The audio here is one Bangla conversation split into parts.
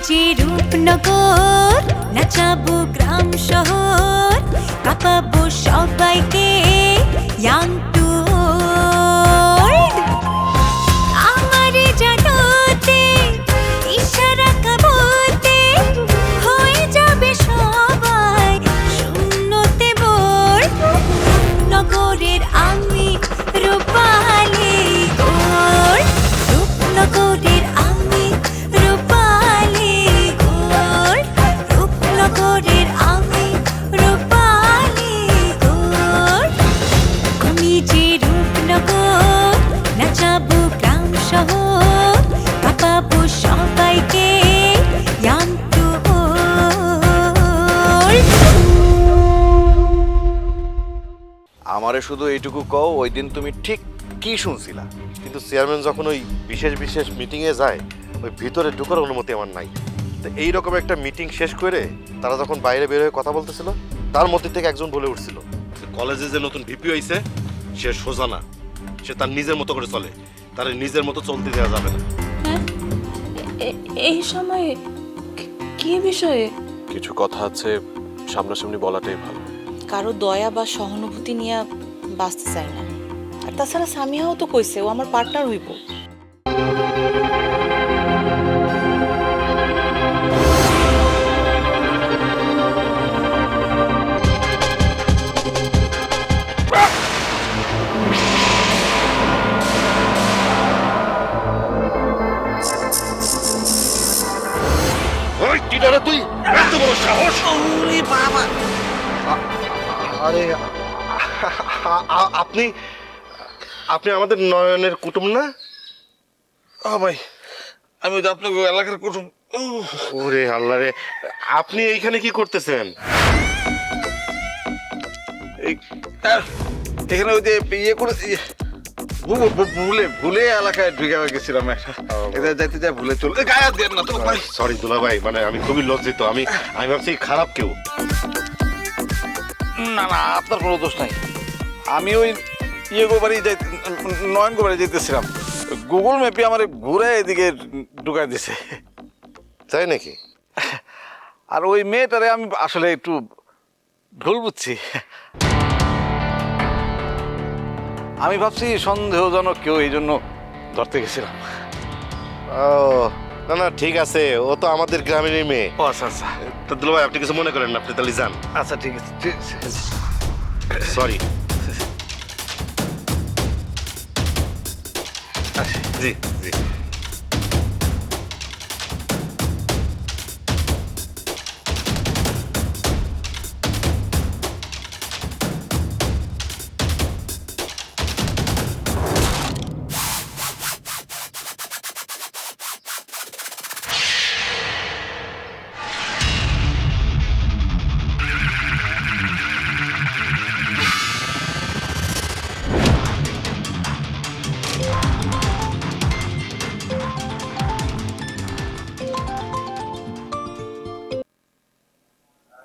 যে রূপনগর, নাচাবো গ্রাম শহর, কাঁপাবো সবাইকে ইয়াং টু ওল্ড। আমারে জানাতে ইশারা কাবতে হয়ে যাবে সবাই শূন্যতে বোর। নগরের আমি রূপালী গোর, রূপনগরের আমি রূপালী গোর, রূপনগরের আমি রূপালী গোর। আমি যে রূপনগর, নাচাবো গ্রাম শহর, কাঁপাবো সবাইকে ইয়াং টু ওল্ড। আমারে শুধু এইটুকু কও, ওই দিন তুমি ঠিক কি শুনছিলা? কিন্তু চেয়ারম্যান যখন ওই বিশেষ বিশেষ মিটিংয়ে যায়, ওই ভিতরে ঢোকার অনুমতি আমার নাই। তো এইরকম একটা মিটিং শেষ করে তারা যখন বাইরে বের হয়ে কথা বলতেছিল, তার মধ্যে থেকে একজন বলে উঠছিল, কলেজে যে নতুন ভিপি হয়েছে সে সোজা না, সে তার নিজের মতো করে চলে, তার নিজের মতো চলতে দেওয়া যাবে না। এই সময়ে কি বিষয়ে? কিছু কথা আছে, সামনাসামনি বলাটাই ভালো। কারো দয়া বা সহানুভূতি নিয়ে বাঁচতে চাই না। আর তাছাড়া সামিয়াও তো কইছে ও আমার পার্টনার হইব। ওই টিটারে তুই এত বড় সাহস! ওরে বাবা! আরে আপনি আপনি আমাদের নয়নের কুটুম না? ভাই, আমি তো আপনাকে এলাকার কুটুম। ওরে আল্লাহ রে, আপনি এইখানে কি করতেছেন? এখানে ওই যে ইয়ে করে ভুলে ভুলে এলাকায় ঢুকে গেছিলাম একটা, এটা যাইতে যাই ভুলে চলে গায়ে হাত দেন না তো ভাই। সরি দুলা ভাই, মানে আমি খুবই লজ্জিত। আমি ভাবছি খারাপ কেউ। না না, আপনার কোনো দোষ নাই। আমি ওই ইয়ে গোবারি নয়ন গোবারি যেতেছিলাম, গুগল ম্যাপে আমার ঘুরে এদিকে ঢুকাই দিছে। তাই নাকি? আর ওই মেয়েটারে আমি আসলে একটু ভুল বুঝছি। আমি ভাবছি সন্দেহজনক কেউ, এই জন্য ধরতে গেছিলাম। ও না না, ঠিক আছে, ও তো আমাদের গ্রামেরই মেয়ে। ও আচ্ছা আচ্ছা তো দুলা ভাই, আপনি কিছু মনে করেন না, আপনি তাহলে যান। আচ্ছা, ঠিক আছে, ঠিক আছে। সরি। জি জি।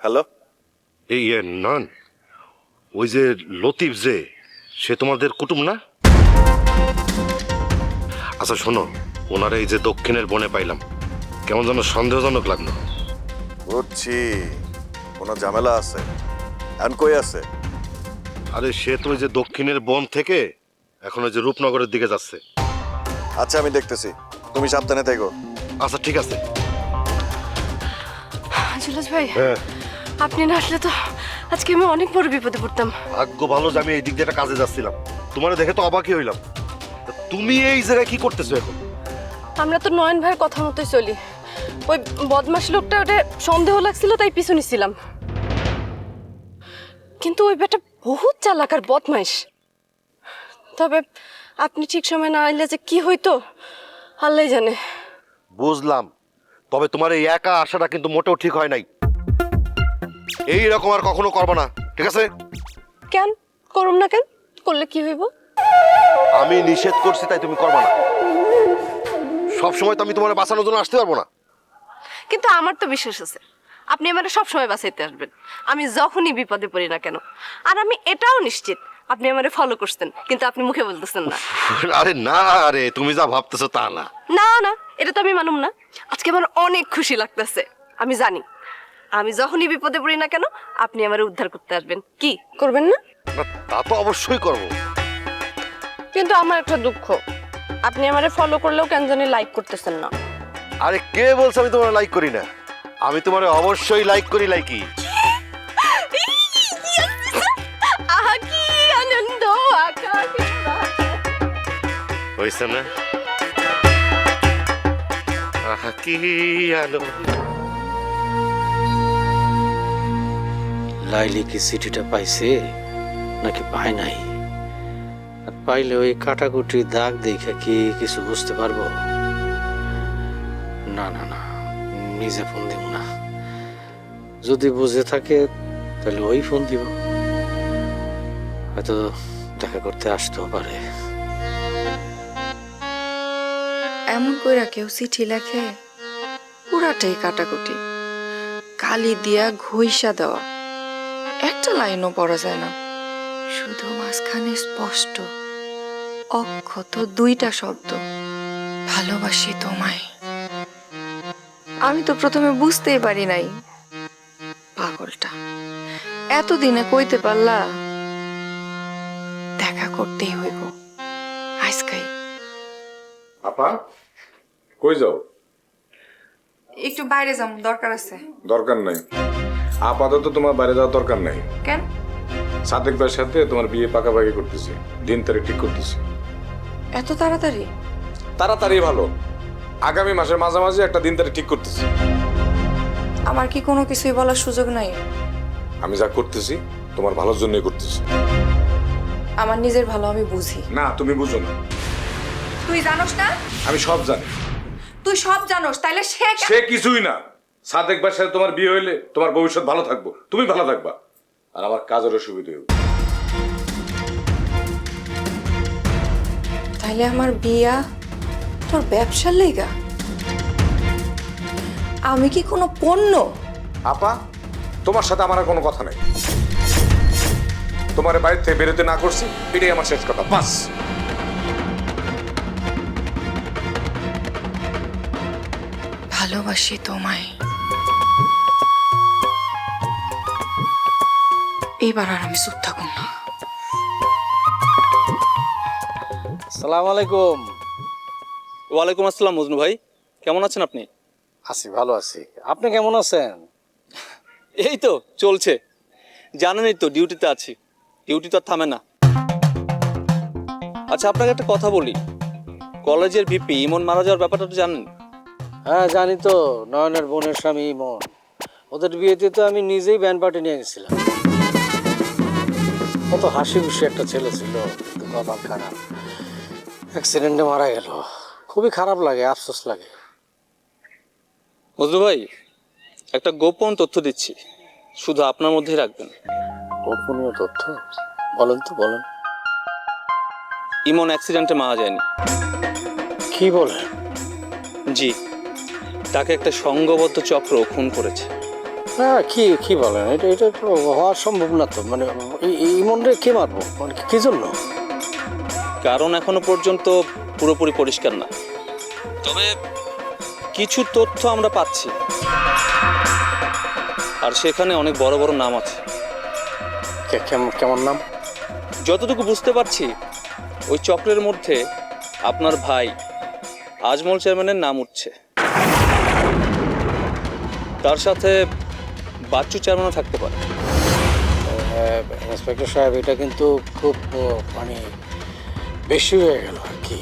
হ্যালো, এই নন, ওই যে লতিফ, যে সে তোমাদের কুটুম না? আচ্ছা শোনো, ওনারা এই যে দক্ষিণের বনে পাইলাম, কেমন যেন সন্দেহজনক লাগলো। বুঝছি, কোনো ঝামেলা আছে। এখন কই আছে? আরে সে তো ওই যে দক্ষিণের বন থেকে এখন ওই যে রূপনগরের দিকে যাচ্ছে। আচ্ছা, আমি দেখতেছি, তুমি সাবধানে থেকো। আচ্ছা ঠিক আছে। জুলুস ভাই, হ্যাঁ, আপনি না আসলে তো আজকে আমি অনেক বড় বিপদে পড়তাম। ভাগ্য ভালো যে আমি এই দিক দিয়ে একটা কাজে যাচ্ছিলাম, তোমার দেখে তো অবাকই হইলাম। তা তুমি এই জায়গায় কি করতেছো এখন? আমরা তো নয়ন ভাইয়ের কথা মতোই চলি। ওই বদমাশ লোকটা ওটা সন্দেহ লাগছিল তাই পিছু নিছিলাম, কিন্তু ওই বেটা বহুত চালাক আর বদমাইশ। তবে আপনি ঠিক সময় না আইলে যে কি হইতো আল্লাহ জানে। বুঝলাম, তবে তোমার এই একা আসাটা কিন্তু মোটেও ঠিক হয় নাই। এই রকম আর কখনো করবে না, ঠিক আছে? কেন করুম না? কেন করলে কি হইব? আমি নিষেধ করছি তাই তুমি করবে না। সব সময় তো আমি তোমার বাঁচানোর জন্য আসতে পারবো না। কিন্তু আমার তো বিশ্বাস আছে আপনি আমার সবসময় বাঁচাইতে আসবেন, আমি যখনই বিপদে পড়ি না কেন। আর আমি এটাও নিশ্চিত আপনি আমারে ফলো করছেন, কিন্তু আপনি মুখে বলতেছেন না। আরে না, আরে তুমি যা ভাবতেছো তা না। না না, এটা তো আমি মানুম না। আজকে আমার অনেক খুশি লাগতেছে। আমি জানি আমি যখনই বিপদে পড়ি না কেন আপনি আমার উদ্ধার করতে আসবেন। কি করবেন না? না, তা তো অবশ্যই করব। কিন্তু আমার একটা দুঃখ, আপনি আমারে ফলো করলেও কেন জানি লাইক করতেছেন না। আরে কে বলছে আমি তোমার লাইক করি না? আমি তোমার অবশ্যই লাইক করি, লাইকি। আহা কি আনন্দ! হয়েছে না? আহা কি আনন্দ! লাইলি কি চিঠিটা পাইছে নাকি পায় নাই? আর পাইলে ওই কাটাকুটি দাগ দেখে কি কিছু বুঝতে পারবো? না না না, নিজে ফোন দিব না। যদি বুঝে থাকে তাহলে ওই ফোন দিব, হয়তো দেখা করতে আসতেও পারে। এমন কইরা কেউ চিঠি লেখে? পুরাটাই কাটাকুটি, কালি দিয়া ঘইষা দেওয়া, একটা লাইনও পড়া যায় না। শুধু মাঝখানে স্পষ্ট অক্ষত দুইটা শব্দ, ভালোবাসি তোমায়। আমি তো প্রথমে বুঝতেই পারি নাই, পাগলটা এতদিনে কইতে পারলা? দেখা করতেই হইব আজকাই। আপা কই যাও? একটু বাইরে যাম, দরকার আছে। দরকার নাই, আপাতত তোমার বাইরে যাওয়ার দরকার নাই। কেন? সাদেক ভাইয়ের সাথে তোমার বিয়ে পাকাপাকি করতেছি, দিন তারিখ ঠিক করতেছি। এত তাড়াতাড়ি? তাড়াতাড়ি ভালো, আগামী মাসের মাঝামাঝি একটা দিন তারিখ ঠিক করতেছি। আমার কি কোনো কিছুই বলার সুযোগ নাই? আমি যা করতেছি তোমার ভালোর জন্যই করতেছি। আমার নিজের ভালো আমি বুঝি। না, তুমি বুঝো না। তুই জানোস না? আমি সব জানি। তুই সব জানোস, তাইলে সে কিছুই না। সাদেক ভাইয়ের সাথে তোমার বিয়ে হইলে তোমার ভবিষ্যৎ ভালো থাকবো, তুমি ভালো থাকবা, আর আমার কাজেরও সুবিধা হবে। তাইলে আমার বিয়া তোর ব্যবসার লেগা? আমি কি কোনো পণ্য? আপা, তোমার সাথে আমার আর কোনো কথা নেই। তোমার বাড়ি থেকে বেরোতে না করছি, এটাই আমার শেষ কথা, বাস। ভালোবাসি তোমায়। এইবার আর আমি চুপ থাকুন না। আসসালামু আলাইকুম। ওয়ালাইকুম আসসালাম মজনু ভাই, কেমন আছেন আপনি? আছি, ভালো আছি। আপনি কেমন আছেন? এই তো চলছে, জানেনই তো ডিউটিতে আছি, ডিউটি তো আর থামে না। আচ্ছা আপনাকে একটা কথা বলি, কলেজের ভিপি ইমন মারা যাওয়ার ব্যাপারটা তো জানেন? হ্যাঁ জানি তো, নয়নের বোনের স্বামী ইমন। ওদের বিয়েতে তো আমি নিজেই ব্যান্ড পার্টি নিয়ে গেছিলাম। কত হাসি খুশি একটা ছেলে ছিল, কিন্তু কপাল খারাপ, অ্যাক্সিডেন্টে মারা গেল। খুবই খারাপ লাগে, আফসোস লাগে। মজনু ভাই, একটা গোপন তথ্য দিচ্ছি, শুধু আপনার মধ্যেই রাখবেন। গোপনীয় তথ্য? বলেন তো, বলেন। ইমন অ্যাক্সিডেন্টে মারা যায়নি। কি বলেন? জি, তাকে একটা সংঘবদ্ধ চক্র খুন করেছে। না, কি কি বলেন? এটা এটা তো হওয়া সম্ভব না তো। মানে ইমনরে কে মারবো, মানে কি জন্য? কারণ এখনো পর্যন্ত পুরোপুরি পরিষ্কার না, তবে কিছু তথ্য আমরা পাচ্ছি, আর সেখানে অনেক বড় বড় নাম আছে। কেমন নাম? যতটুকু বুঝতে পারছি, ওই চক্রের মধ্যে আপনার ভাই আজমল চেয়ারম্যানের নাম উঠছে, তার সাথে বাচ্চু চেয়ারম্যানও থাকতে পারে। ইন্সপেক্টর সাহেব, এটা কিন্তু খুব মানে বেশি হয়ে গেল আর কি।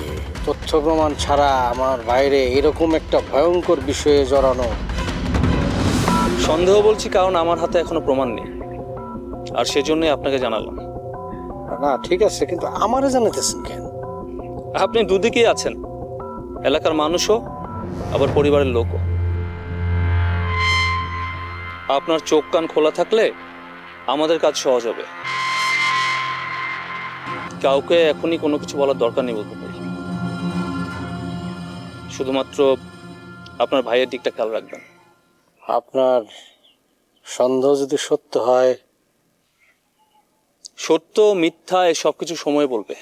তথ্য প্রমাণ ছাড়া আমার বাইরে এরকম একটা ভয়ঙ্কর বিষয়ে জড়ানো। সন্দেহ বলছি কারণ আমার হাতে এখনো প্রমাণ নেই, আর সেজন্যই আপনাকে জানালাম। না ঠিক আছে, কিন্তু আমারে জানাতেছেন কেন? আপনি দুদিকেই আছেন, এলাকার মানুষও আবার পরিবারের লোকও। আপনার চোখ কান খোলা থাকলে আমাদের কাজ সহজ হবে। কাউকে এখনই কোনো কিছু বলার দরকার নেই বলতে পারি। শুধুমাত্র আপনার ভাইয়ের দিকটা খেয়াল রাখবেন। আপনার সন্দেহ যদি সত্য হয়? সত্য মিথ্যা এ সব কিছু সময় বলবে,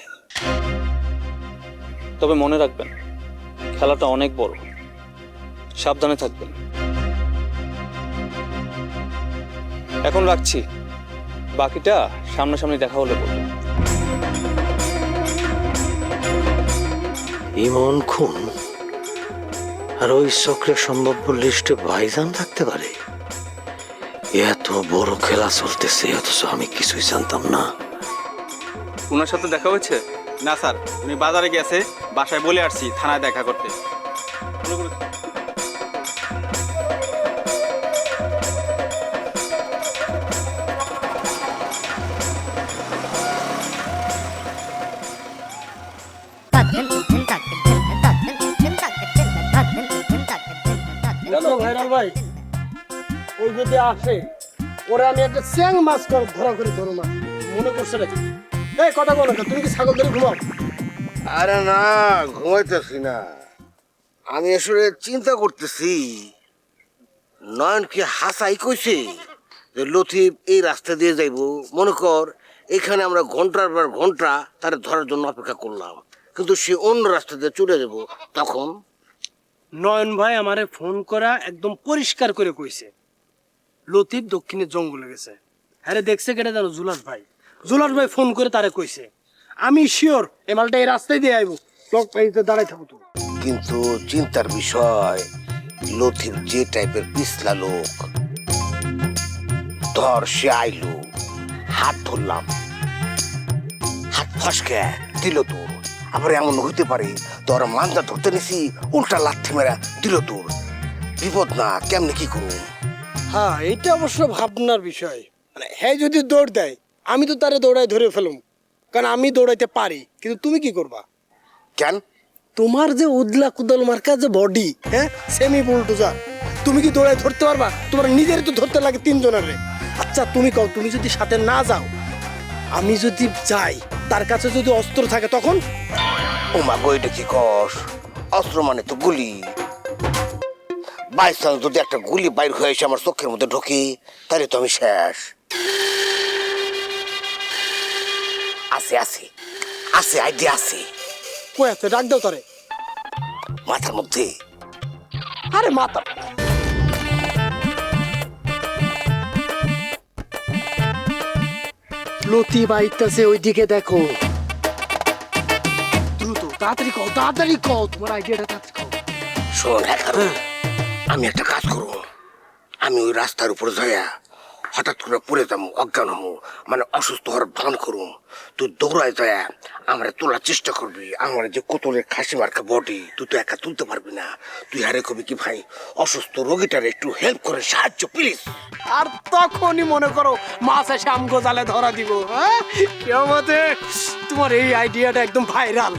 তবে মনে রাখবেন খেলাটা অনেক বড়, সাবধানে থাকবেন। এখন রাখছি, বাকিটা সামনাসামনি দেখা হলে বলবো। ইমন খুন আর ওই চক্রের সম্ভাব্য লিস্টে ভাইজান থাকতে পারে। এত বড় খেলা চলতেছে, অথচ আমি কিছুই জানতাম না। ওনার সাথে দেখা হয়েছে? না স্যার, উনি বাজারে গেছে, বাসায় বলে আসছি থানায় দেখা করতে। ভাইরাল ভাই, ওই যদি আসে ওরা আমি একটা চ্যাং মাছ ধরা করে ধরো না, মনে করছে নাকি? এই কথা বলো না, তুমি কি ছাগল ধরে ঘুমাও? আরে না, ঘুমাইতেছি না, আমি আসলে চিন্তা করতেছি নয়ন কি হাসাই কইছে যে লতিফ এই রাস্তা দিয়ে যাইব। মনে কর এখানে আমরা ঘন্টার পর ঘন্টা তার ধরার জন্য অপেক্ষা করলাম, কিন্তু সে অন্য রাস্তা দিয়ে চলে যাব। তখন নয়ন ভাই আমারে ফোন করা একদম পরিষ্কার করে কইছে লতিফ দক্ষিণের জঙ্গলে গেছে। হ্যাঁ দেখছে কেটে জানো? জুলাস ভাই। জুলাস ভাই ফোন করে তারে কইছে। আমি শিওর এই মালটা এই রাস্তায় দিয়ে আইব, ব্লক পাইতে দাঁড়াই থাকো তুমি। কিন্তু চিন্তার বিষয়, লতিফ যে টাইপের পিছলা লোক, ধর সে আইলো, হাত ধরলাম, হাত ফসকে দিল তোর। আবার এমন হইতে পারে তোর মান্দা ধরতে নিছি, উল্টা লাথি মেরা দিল তোর। বিপদ না, কেমনে কি করুন? হ্যাঁ, এটা অবশ্য ভাবনার বিষয়। মানে হ্যাঁ যদি দৌড় দেয়, আমি তো তারে দৌড়াই ধরে ফেলুম, কারণ আমি দৌড়াইতে পারি। কিন্তু তুমি কি করবা? কেন? তোমার যে উদলা কুদল মার্কা যে বডি, হ্যাঁ সেমি বুলডোজার, তুমি কি দৌড়াই ধরতে পারবা? তোমার নিজের তো ধরতে লাগে তিনজনের। আচ্ছা তুমি কও, তুমি যদি সাথে না যাও, আমি যদি যাই, তার কাছে যদি অস্ত্র থাকে তখন? ও মা গো, এটা কি কস? অস্ত্র মানে তো গুলি। বাইচান্স যদি একটা গুলি বাইর হয়ে এসে আমার চোখের মধ্যে ঢোকে, তাহলে তো আমি শেষ। আছে আছে আছে, আইডিয়া আছে। কই আছে? ডাক দাও তারে। মাথার মধ্যে। আরে মাথা লতি বাইতেছে, ওইদিকে দেখো। দ্রুত তাড়াতাড়ি কও, তাড়াতাড়ি কও, তোমার আইডিয়াটা তাড়াতাড়ি কও। শোন হ্যাঁ, আমি একটা কাজ করব। আমি ওই রাস্তার উপর যাইয়া হঠাৎ করে পড়ে যাবো, অজ্ঞান হবো, মানে অসুস্থ হওয়ার ভান করুম। তুই দৌড়ায় যায়া আমরা তোলার চেষ্টা করবি। আমার যে কোতলের খাসি মার্কা বডি, তুই তো একা তুলতে পারবি না। তুই হারে কবি কি ভাই, অসুস্থ রোগীটার একটু হেল্প করে সাহায্য প্লিজ। আর তখনই মনে করো মাছ এসে আমগো জালে ধরা দিব। হ্যাঁ কেউ মতে তোমার এই আইডিয়াটা একদম ভাইরাল।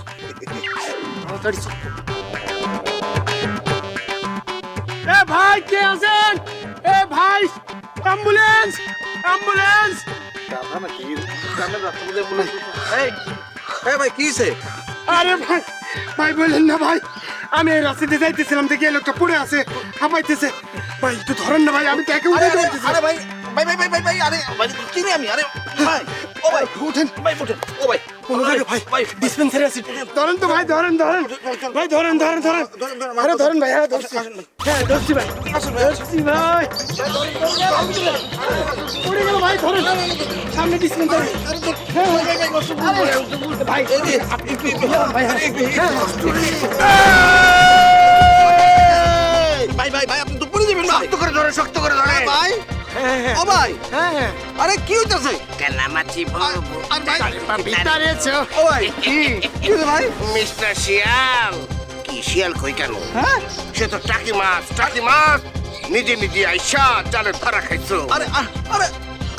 এ ভাই, কে আছেন? এ ভাই, অ্যাম্বুলেন্স, অ্যাম্বুলেন্স। ভাই কি হয়েছে? আরে ভাই, ভাই বললেন না ভাই, আমি এই রাস্তাতে যাইতেছিলাম, দেখি এই লোকটা পড়ে আছে, হাঁপাইতেছে। ভাই একটু ধরেন না ভাই, আমি তো একে উঠে যাইতেছি। আরে ভাই ভাই ভাই ভাই ভাই ভাই, আরে ভাই চিনি আমি। আরে ভাই, ও ভাই উঠেন ভাই, উঠেন। ও ভাই কোন জায়গায় ভাই? ভাই ডিসপেন্সারি আছে, ধরেন তো ভাই, ধরেন ধরেন ভাই, ধরেন ধরেন ধরেন। আরে ধরেন ভাই, হ্যাঁ ধরছি, হ্যাঁ ধরছি ভাই, ধরছি ভাই। পড়ে গেল ভাই, ধরেন সামনে ডিসপেন্সারি। হ্যাঁ ভাই ভাই ভাই ভাই ভাই, আপনি তো পড়ে যাবেন। শক্ত করে ধরে, শক্ত করে ধরে ভাই। ও ভাই, হ্যাঁ আরে কি হইতাছে? কেনামাছি আর ভাই ভিতরে আছো। ও ভাই কি হইছে ভাই? মিস্টার শিয়াল। কি শিয়াল কই কেন? হ্যাঁ সে তো টাকি মাছ, টাকি মাছ নিজে নিজে আইসা জালে ধরা খাইছো। আরে আরে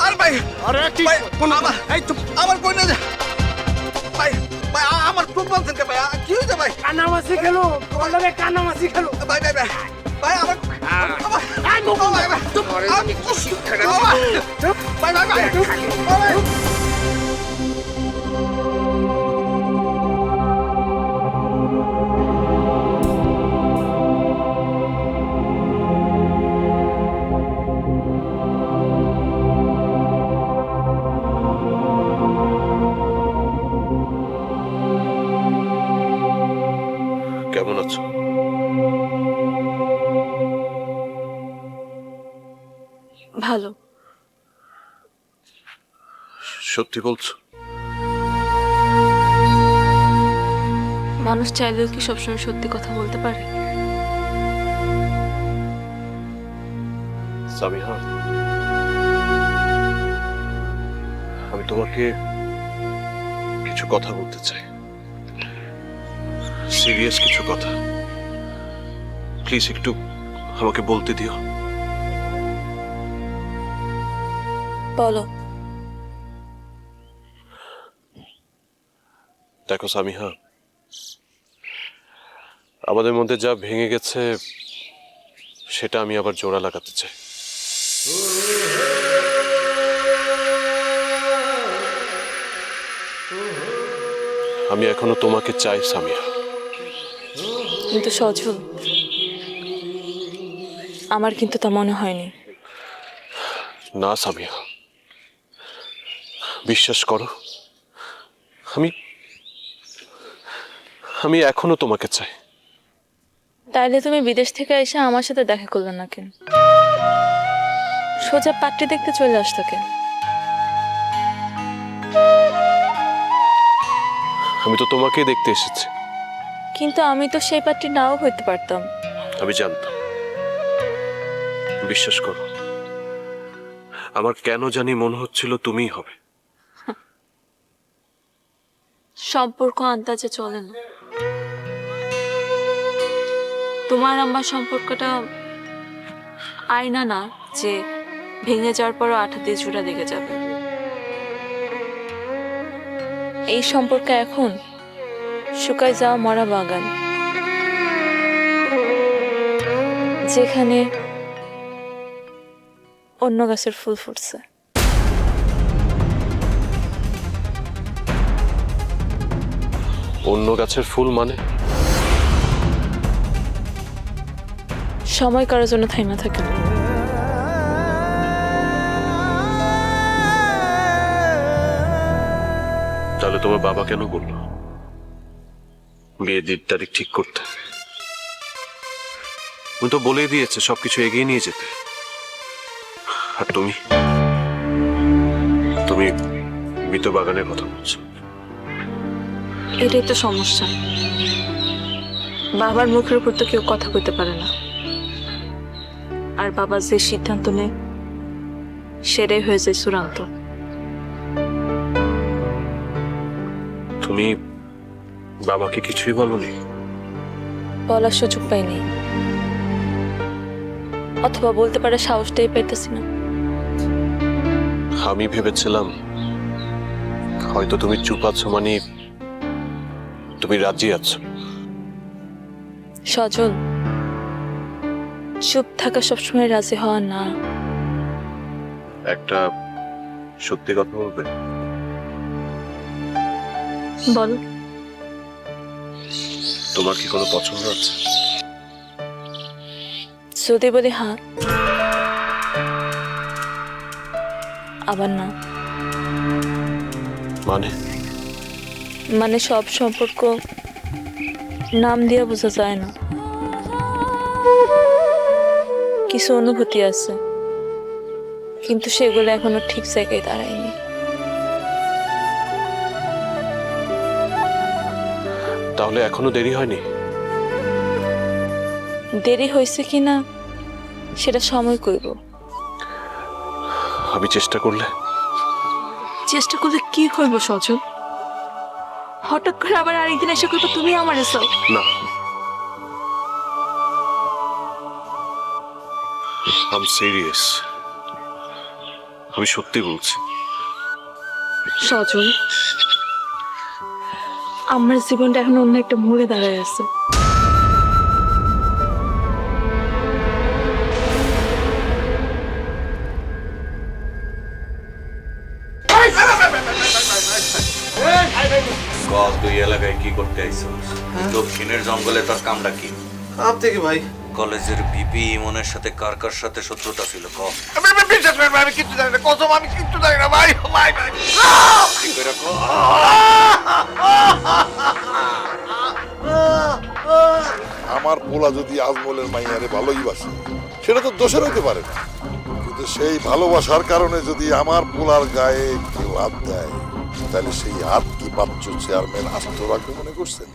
আরে ভাই, আরে কি কোন এই তো আমার কই না যা ভাই। ভাই আমার খুব বলছেন কে ভাই? কি হইছে ভাই? কানামাছি খেলো, তোমাদের কানামাছি খেলো। ভাই ভাই ভাই ভাই, আমার আই মুখ ভাই ভাই আমি কি শিক্ষা দেব? ভাই ভাই ভাই। কেমন আছো? ভালো। সত্যি বলছো? মানুষ চাইলেও কি সবসময় সত্যি কথা বলতে পারে? সামিহা, আমি তোমাকে কিছু কথা বলতে চাই, সিরিয়াস কিছু কথা। প্লিজ একটু আমাকে বলতে দিও। বলো। দেখো সামিহা, আমাদের মধ্যে যা ভেঙে গেছে সেটা আমি আবার জোড়া লাগাতে চাই। আমি এখনো তোমাকে চাই সামিহা। কিন্তু সজল, আমার কিন্তু তা মনে হয়নি। না সামিহা, বিশ্বাস করো, আমি এখনো তোমাকে চাই। তাইলে তুমি বিদেশ থেকে এসে আমার সাথে দেখা করলে না কেন? সোজা পাত্রী দেখতে চলে আসতো কেন? আমি তো তোমাকেই দেখতে এসেছি। কিন্তু আমি তো সেই পাত্রী নাও হইতে পারতাম। আমি জানতাম, বিশ্বাস করো, আমার কেন জানি মনে হচ্ছিল তুমিই হবে। সম্পর্ক আন্দাজে চলে না। তোমার আমার সম্পর্কটা আয়না না যে ভেঙে যাওয়ার পরও আঠা দিয়ে জোড়া লেগে যাবে। এই সম্পর্ক এখন শুকায় যাওয়া মরা বাগান, যেখানে অন্য গাছের ফুল ফুটছে। অন্য গাছের ফুল মানে? সময় কারোর জন্য থাইমা থাকে না। তাহলে তোমার বাবা কেন বললো বিয়ের দিন তারিখ ঠিক করতে? উনি তো বলেই দিয়েছে সবকিছু এগিয়ে নিয়ে যেতে। আর তুমি মৃত বাগানের কথা বলছো। এটাই তো সমস্যা। বাবার মুখের উপর তো কেউ কথা কইতে পারে না, আর বাবা যে সিদ্ধান্ত নেয় সেটাই হয়ে যায় চূড়ান্ত। তুমি বাবাকে কিছুই বলনি? বলার সুযোগ পাইনি, অথবা বলতে পারে সাহসটাই পাইতেছি না। আমি ভেবেছিলাম হয়তো তুমি চুপ আছো, মানে তুমি রাজি আছো। সজল, চুপ থাকা সবসময় রাজি হওয়া না। একটা সত্যি কথা বলবে? বল। তোমার কি কোনো পছন্দ আছে? যদি বলি হ্যাঁ, আবার না। মানে সব সম্পর্ক নাম দিয়ে বোঝা যায় না। কিছু অনুভূতি আছে, কিন্তু সেগুলো এখনো ঠিক জায়গায় দাঁড়ায়নি। তাহলে এখনো দেরি হয়নি? দেরি হয়েছে কিনা সেটা সময় কইব। আমি চেষ্টা করলে কি হইব সজল? হঠাৎ করে আবার আরেকদিন এসে কইব তুমি আমার এসো? না, আমি সিরিয়াস, আমি সত্যি বলছি। সজল, আমার জীবনটা এখন অন্য একটা মোড়ে দাঁড়ায় আছে। তুই এলাকায় কি করতে আইছিস? দক্ষিণের জঙ্গলে তোর কামটা কি? আপনি কি ভাই? কলেজের ভিপি ইমনের সাথে কার কার সাথে শত্রুতা ছিল? বিশ্বাস করেন ভাই, আমি কিচ্ছু জানি না, কসম আমি কিচ্ছু জানি না ভাই। ভাই ভাই আমার পোলা যদি আজমলের মাইয়ারে ভালোই বাসে, সেটা তো দোষের হইতে পারে না, কিন্তু কিন্তু সেই ভালোবাসার কারণে যদি আমার পোলার গায়ে কেউ হাত দেয় তাহলে সেই হাত কি বাচ্চু চেয়ারম্যান আস্ত রাখবে মনে করছেন?